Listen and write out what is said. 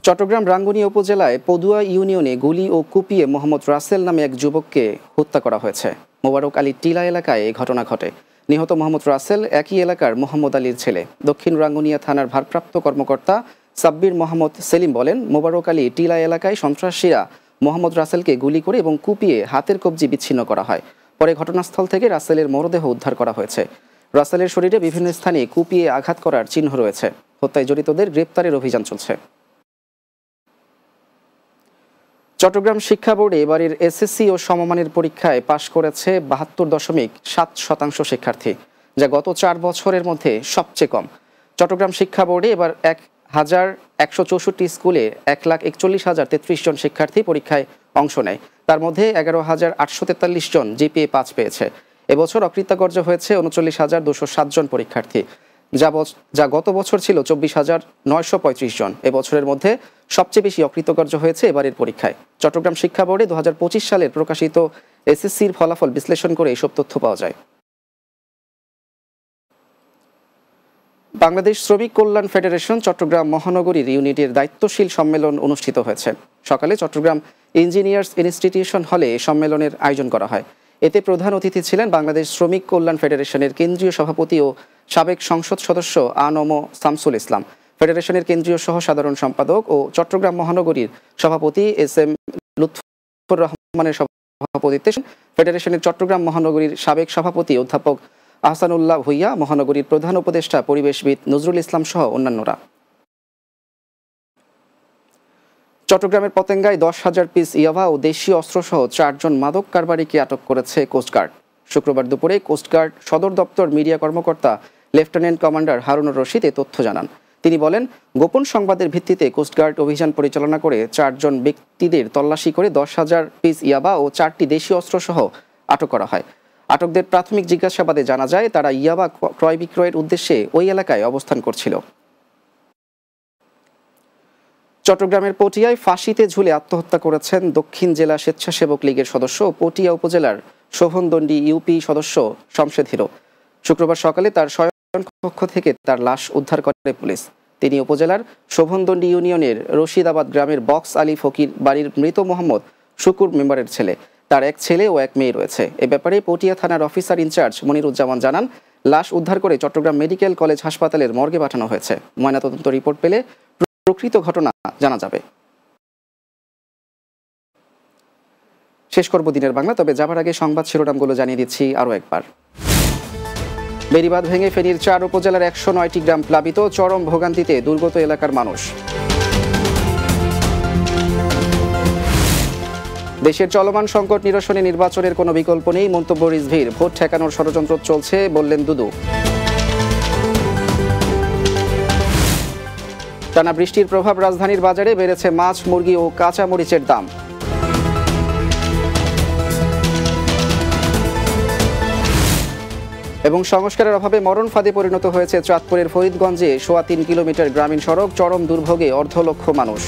চট্টগ্রাম রাঙ্গুনিয়া উপজেলায় পদুয়া ইউনিয়নে গুলি ও কুপিয়ে মোহাম্মদ রাসেল নামে এক যুবককে হত্যা করা হয়েছে। মোবারক আলী টিলা এলাকায় এই ঘটনা ঘটে। নিহত মোহাম্মদ রাসেল একই এলাকার মোহাম্মদ আলীর ছেলে। দক্ষিণ রাঙ্গুনিয়া থানার ভারপ্রাপ্ত কর্মকর্তা সাব্বির মোহাম্মদ সেলিম বলেন, মোবারক আলী টিলা এলাকায় সন্ত্রাসীরা মোহাম্মদ রাসেলকে গুলি করে এবং কুপিয়ে হাতের কবজি বিচ্ছিন্ন করা হয়। পরে ঘটনাস্থল থেকে রাসেলের মরদেহ উদ্ধার করা হয়েছে। রাসেলের শরীরে বিভিন্ন স্থানে কুপিয়ে আঘাত করার চিহ্ন রয়েছে। হত্যায় জড়িতদের গ্রেপ্তারের অভিযান চলছে। চট্টগ্রাম শিক্ষা বোর্ডে এবারের এসএসসি ও সমমানের পরীক্ষায় পাশ করেছে ৭২.৭% শিক্ষার্থী, যা গত ৪ বছরের মধ্যে সবচেয়ে কম। চট্টগ্রাম শিক্ষা বোর্ডে এবার ১,১৬৪ স্কুলে ১,৪১,০৩৩ জন শিক্ষার্থী পরীক্ষায় অংশ নেয়। তার মধ্যে ১১,৮৪৩ জন জিপিএ ৫ পেয়েছে। এবছর অকৃতকার্য হয়েছে ৩৯,২০৭ জন পরীক্ষার্থী, যা গত বছর ছিল ২৪,৯৩৫ জন। এবছরের মধ্যে সবচেয়ে বেশি অকৃতকার্য হয়েছে এবারের পরীক্ষায়। চট্টগ্রাম শিক্ষা বোর্ডে ২০২৫ সালের প্রকাশিত এসএসসির ফলাফল বিশ্লেষণ করে এসব তথ্য পাওয়া যায়। বাংলাদেশ শ্রমিক কল্যাণ ফেডারেশন চট্টগ্রাম মহানগরীর ইউনিটের দায়িত্বশীল সম্মেলন অনুষ্ঠিত হয়েছে। সকালে চট্টগ্রাম ইঞ্জিনিয়ার্স ইনস্টিটিউশন হলে সম্মেলনের আয়োজন করা হয়। এতে প্রধান অতিথি ছিলেন বাংলাদেশ শ্রমিক কল্যাণ ফেডারেশনের কেন্দ্রীয় সভাপতি ও সাবেক সংসদ সদস্য আনম শামসুল ইসলাম, ফেডারেশনের কেন্দ্রীয় সহ সাধারণ সম্পাদক ও চট্টগ্রাম মহানগরীর সভাপতি SM লুৎফর রহমানের সভাপতিত্বে ফেডারেশনের চট্টগ্রাম মহানগরীর সাবেক সভাপতি অধ্যাপক আহসানুল্লাহ ভুইয়া, মহানগরীর প্রধান উপদেষ্টা পরিবেশবিদ নজরুল ইসলাম সহ অন্যান্যরা। চট্টগ্রামের পতেঙ্গায় ১০,০০০ পিস ইয়াবা ও দেশীয় অস্ত্রসহ ৪ জন মাদক কারবারিকে আটক করেছে কোস্টগার্ড। শুক্রবার দুপুরে কোস্টগার্ড সদর দপ্তর মিডিয়া কর্মকর্তা লেফটেন্যান্ট কমান্ডার হারুনুর রশিদ এ তথ্য জানান। তিনি বলেন, গোপন সংবাদের ভিত্তিতে কোস্টগার্ড অভিযান পরিচালনা করে ৪ জন ব্যক্তিদের তল্লাশি করে ১০,০০০ পিস ইয়াবা ও ৪টি দেশীয় অস্ত্রসহ আটক করা হয়। আটকদের প্রাথমিক জিজ্ঞাসাবাদে জানা যায় তারা ইয়াবা ক্রয় বিক্রয়ের উদ্দেশ্যে ওই এলাকায় অবস্থান করছিল। চট্টগ্রামের পটিয়ায় ফাঁসিতে ঝুলে আত্মহত্যা করেছেন দক্ষিণ জেলা স্বেচ্ছাসেবক লীগের সদস্য ও পটিয়া উপজেলার শোভনদণ্ডী ইউপি সদস্য শমশেদ হিরো। শুক্রবার সকালে তার শয়নকক্ষ থেকে তার লাশ উদ্ধার করে পুলিশ। তিনি উপজেলার শোভনদণ্ডী ইউনিয়নের রশিদাবাদ গ্রামের বক্স আলী ফকির বাড়ির মৃত মোহাম্মদ শুকুর মেম্বারের ছেলে। তার এক ছেলে ও এক মেয়ে রয়েছে। এ ব্যাপারে পটিয়া থানার অফিসার ইনচার্জ মনিরুজ্জামান জানান, লাশ উদ্ধার করে চট্টগ্রাম মেডিকেল কলেজ হাসপাতালের মর্গে পাঠানো হয়েছে। ময়নাতদন্ত রিপোর্ট পেলে প্রকৃত ঘটনা জানা যাবে। শেষ করব দিনের বাংলা, তবে যাবার আগে সংবাদ শিরোনামগুলো জানিয়ে দিচ্ছি আরও একবার। বেড়িবাঁধ ভেঙে ফেনীর ৪ উপজেলার ১০৯টি গ্রাম প্লাবিত, চরম ভোগান্তিতে দুর্গত এলাকার মানুষ। দেশের চলমান সংকট নিরসনে নির্বাচনের কোনো বিকল্প নেই, মন্তব্য রিজভীর। ভোট ঠেকানোর ষড়যন্ত্র চলছে বললেন দুদু। টানা বৃষ্টির প্রভাব রাজধানীর বাজারে বেড়েছে মাছ, মুরগি ও কাঁচা মরিচের দাম। এবং সংস্কারের অভাবে মরণ ফাঁদে পরিণত হয়েছে চাঁদপুরের ফরিদগঞ্জে ৩.৫ কিলোমিটার গ্রামীণ সড়ক, চরম দুর্ভোগে অর্ধলক্ষ মানুষ।